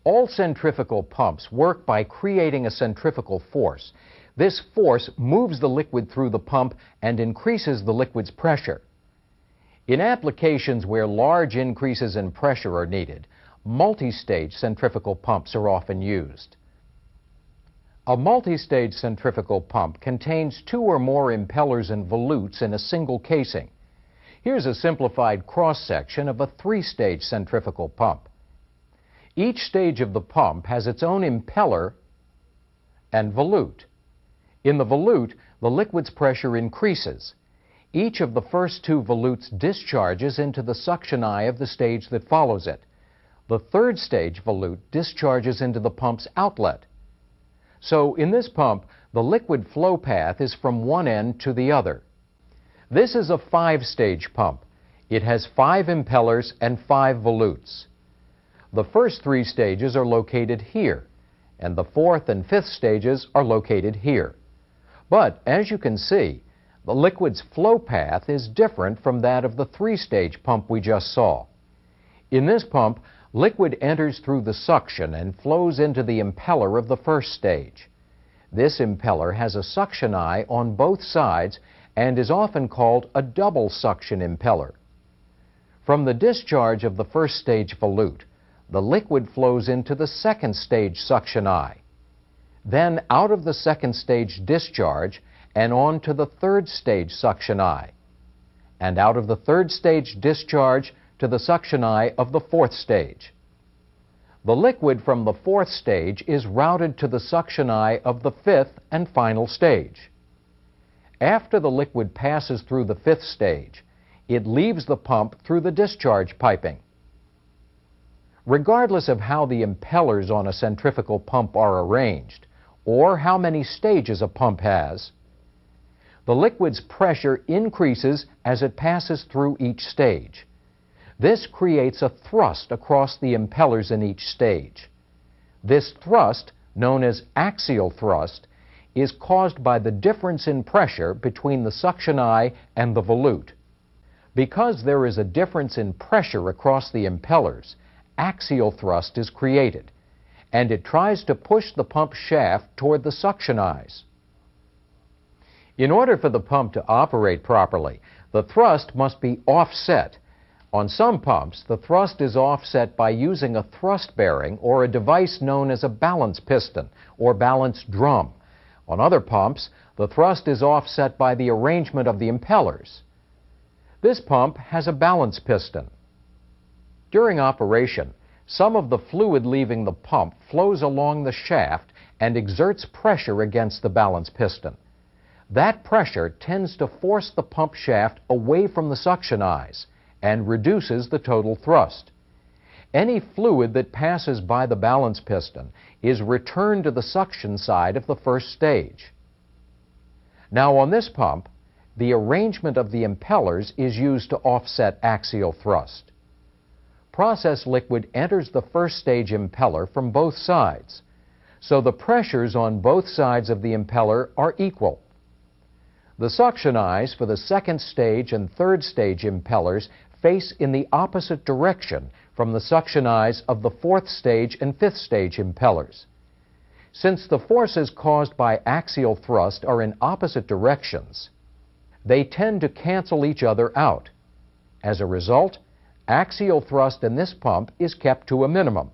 All centrifugal pumps work by creating a centrifugal force. This force moves the liquid through the pump and increases the liquid's pressure. In applications where large increases in pressure are needed, multistage centrifugal pumps are often used. A multistage centrifugal pump contains 2 or more impellers and volutes in a single casing. Here's a simplified cross-section of a 3-stage centrifugal pump. Each stage of the pump has its own impeller and volute. In the volute, the liquid's pressure increases. Each of the first 2 volutes discharges into the suction eye of the stage that follows it. The 3rd stage volute discharges into the pump's outlet. So in this pump, the liquid flow path is from one end to the other. This is a 5-stage pump. It has 5 impellers and 5 volutes. The first 3 stages are located here, and the 4th and 5th stages are located here. But as you can see, the liquid's flow path is different from that of the 3-stage pump we just saw. In this pump, liquid enters through the suction and flows into the impeller of the first stage. This impeller has a suction eye on both sides and is often called a double suction impeller. From the discharge of the first stage volute, the liquid flows into the second stage suction eye, then out of the second stage discharge and on to the third stage suction eye, and out of the third stage discharge to the suction eye of the fourth stage. The liquid from the fourth stage is routed to the suction eye of the fifth and final stage. After the liquid passes through the fifth stage, it leaves the pump through the discharge piping. Regardless of how the impellers on a centrifugal pump are arranged, or how many stages a pump has, the liquid's pressure increases as it passes through each stage. This creates a thrust across the impellers in each stage. This thrust, known as axial thrust, is caused by the difference in pressure between the suction eye and the volute. Because there is a difference in pressure across the impellers, axial thrust is created, and it tries to push the pump shaft toward the suction eyes. In order for the pump to operate properly, the thrust must be offset. On some pumps, the thrust is offset by using a thrust bearing or a device known as a balance piston or balance drum. On other pumps, the thrust is offset by the arrangement of the impellers. This pump has a balance piston. During operation, some of the fluid leaving the pump flows along the shaft and exerts pressure against the balance piston. That pressure tends to force the pump shaft away from the suction eyes and reduces the total thrust. Any fluid that passes by the balance piston is returned to the suction side of the first stage. Now on this pump, the arrangement of the impellers is used to offset axial thrust. Processed liquid enters the first stage impeller from both sides, so the pressures on both sides of the impeller are equal. The suction eyes for the second stage and third stage impellers face in the opposite direction from the suction eyes of the fourth stage and fifth stage impellers. Since the forces caused by axial thrust are in opposite directions, they tend to cancel each other out. As a result, axial thrust in this pump is kept to a minimum.